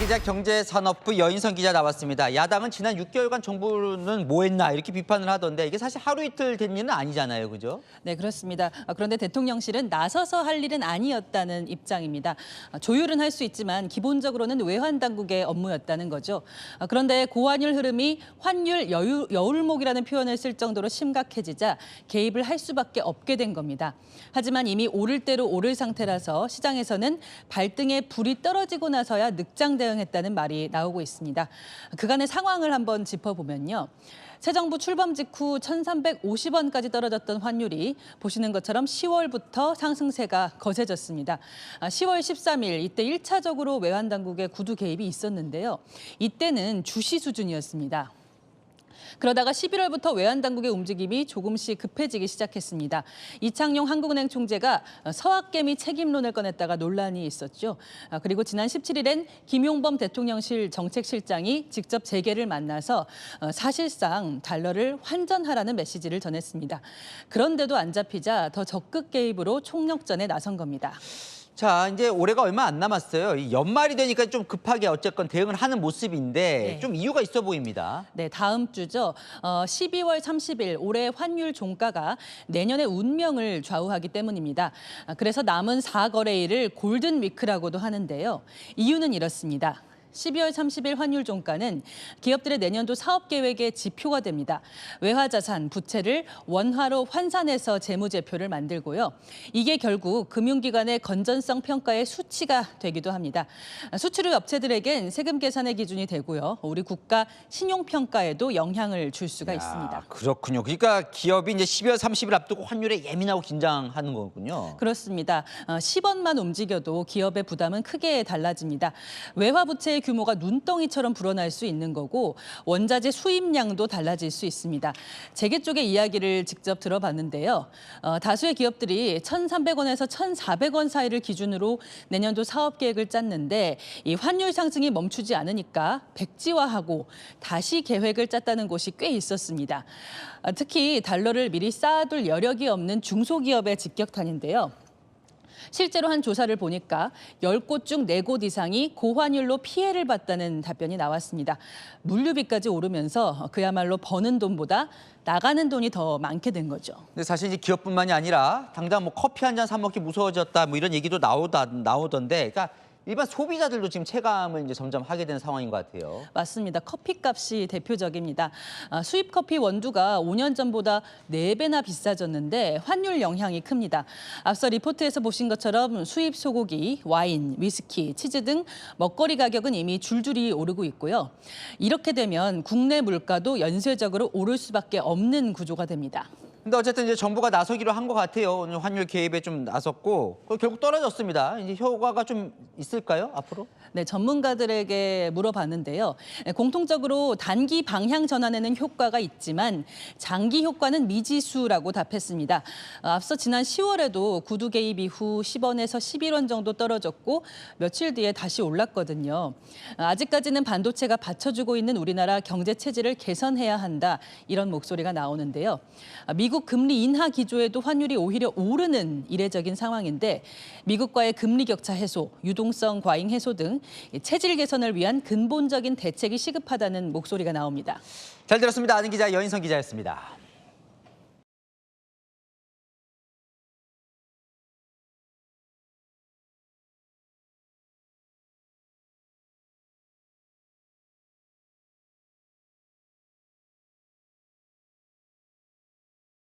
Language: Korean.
기자, 경제산업부 여인선 기자 나왔습니다. 야당은 지난 6개월간 정부는 뭐 했나 이렇게 비판을 하던데 이게 사실 하루 이틀 된 일은 아니잖아요, 그죠? 네, 그렇습니다. 그런데 대통령실은 나서서 할 일은 아니었다는 입장입니다. 조율은 할 수 있지만 기본적으로는 외환 당국의 업무였다는 거죠. 그런데 고환율 흐름이 환율 여울목이라는 표현을 쓸 정도로 심각해지자 개입을 할 수밖에 없게 된 겁니다. 하지만 이미 오를 대로 오를 상태라서 시장에서는 발등에 불이 떨어지고 나서야 늑장 대응했다는 말이 나오고 있습니다. 그간의 상황을 한번 짚어보면요. 새 정부 출범 직후 1,350원까지 떨어졌던 환율이 보시는 것처럼 10월부터 상승세가 거세졌습니다. 10월 13일 이때 1차적으로 외환 당국의 구두 개입이 있었는데요. 이때는 주시 수준이었습니다. 그러다가 11월부터 외환 당국의 움직임이 조금씩 급해지기 시작했습니다. 이창용 한국은행 총재가 서학개미 책임론을 꺼냈다가 논란이 있었죠. 그리고 지난 17일엔 김용범 대통령실 정책실장이 직접 재계를 만나서 사실상 달러를 환전하라는 메시지를 전했습니다. 그런데도 안 잡히자 더 적극 개입으로 총력전에 나선 겁니다. 자, 이제 올해가 얼마 안 남았어요. 이 연말이 되니까 좀 급하게 어쨌건 대응을 하는 모습인데 네. 좀 이유가 있어 보입니다. 네, 다음 주죠. 12월 30일 올해 환율 종가가 내년의 운명을 좌우하기 때문입니다. 그래서 남은 4거래일을 골든 위크라고도 하는데요. 이유는 이렇습니다. 12월 30일 환율 종가는 기업들의 내년도 사업 계획의 지표가 됩니다. 외화자산, 부채를 원화로 환산해서 재무제표를 만들고요. 이게 결국 금융기관의 건전성 평가의 수치가 되기도 합니다. 수출을 업체들에겐 세금 계산의 기준이 되고요. 우리 국가 신용평가에도 영향을 줄 수가 있습니다. 그렇군요. 그러니까 기업이 이제 12월 30일 앞두고 환율에 예민하고 긴장하는 거군요. 그렇습니다. 10원만 움직여도 기업의 부담은 크게 달라집니다. 외화 부채의 규모가 눈덩이처럼 불어날 수 있는 거고 원자재 수입량도 달라질 수 있습니다. 재계 쪽의 이야기를 직접 들어봤는데요. 다수의 기업들이 1,300원에서 1,400원 사이를 기준으로 내년도 사업 계획을 짰는데 이 환율 상승이 멈추지 않으니까 백지화하고 다시 계획을 짰다는 곳이 꽤 있었습니다. 특히 달러를 미리 쌓아둘 여력이 없는 중소기업의 직격탄인데요. 실제로 한 조사를 보니까 10곳 중 4곳 이상이 고환율로 피해를 봤다는 답변이 나왔습니다. 물류비까지 오르면서 그야말로 버는 돈보다 나가는 돈이 더 많게 된 거죠. 근데 사실 이제 기업뿐만이 아니라 당장 뭐 커피 한 잔 사 먹기 무서워졌다 뭐 이런 얘기도 나오던데, 그러니까 일반 소비자들도 지금 체감을 이제 점점 하게 되는 상황인 것 같아요. 맞습니다. 커피값이 대표적입니다. 수입 커피 원두가 5년 전보다 4배나 비싸졌는데 환율 영향이 큽니다. 앞서 리포트에서 보신 것처럼 수입 소고기, 와인, 위스키, 치즈 등 먹거리 가격은 이미 줄줄이 오르고 있고요. 이렇게 되면 국내 물가도 연쇄적으로 오를 수밖에 없는 구조가 됩니다. 근데 어쨌든 이제 정부가 나서기로 한 것 같아요. 오늘 환율 개입에 좀 나섰고 결국 떨어졌습니다. 이제 효과가 좀 있을까요, 앞으로? 네, 전문가들에게 물어봤는데요. 공통적으로 단기 방향 전환에는 효과가 있지만 장기 효과는 미지수라고 답했습니다. 앞서 지난 10월에도 구두 개입 이후 10원에서 11원 정도 떨어졌고 며칠 뒤에 다시 올랐거든요. 아직까지는 반도체가 받쳐주고 있는 우리나라 경제 체질을 개선해야 한다, 이런 목소리가 나오는데요. 미국 금리 인하 기조에도 환율이 오히려 오르는 이례적인 상황인데 미국과의 금리 격차 해소, 유동성 과잉 해소 등 체질 개선을 위한 근본적인 대책이 시급하다는 목소리가 나옵니다. 잘 들었습니다. 아는 기자 여인선 기자였습니다.